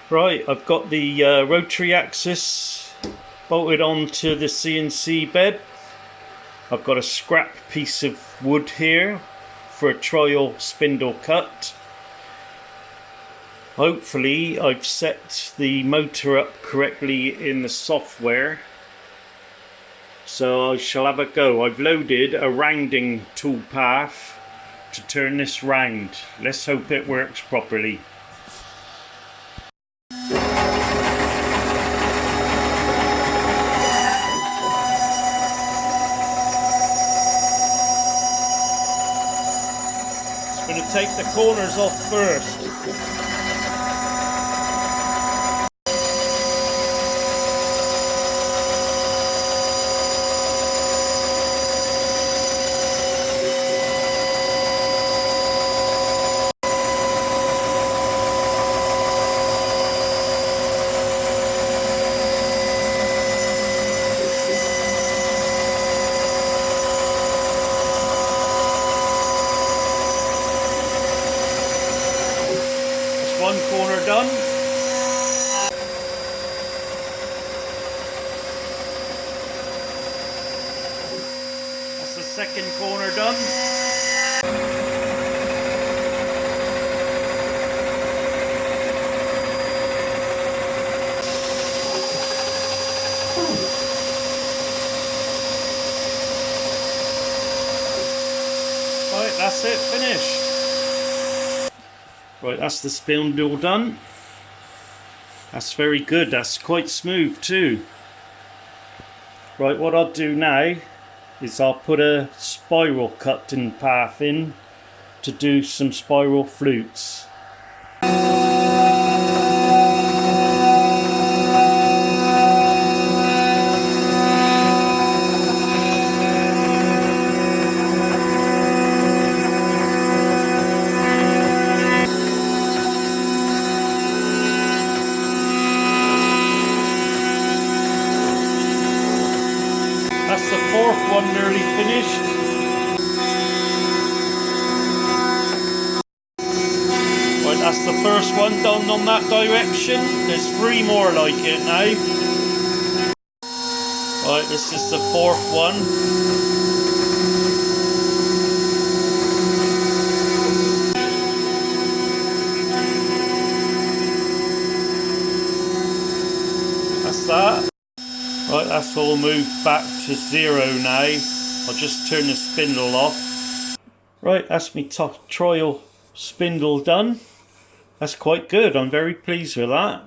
Right, I've got the rotary axis bolted onto the CNC bed. I've got a scrap piece of wood here for a trial spindle cut. Hopefully I've set the motor up correctly in the software, so I shall have a go. I've loaded a rounding toolpath to turn this round. Let's hope it works properly. I'm going to take the corners off first. One corner done. That's the second corner done. Right, that's it, finished. Right, that's the spindle done. That's very good, that's quite smooth too. Right, what I'll do now is I'll put a spiral cutting path in to do some spiral flutes. That's the fourth one nearly finished. Right, that's the first one done on that direction. There's 3 more like it now. Right, this is the fourth one. That's that. Right, that's all moved back to 0 now. I'll just turn the spindle off. Right, that's my trial spindle done. That's quite good, I'm very pleased with that.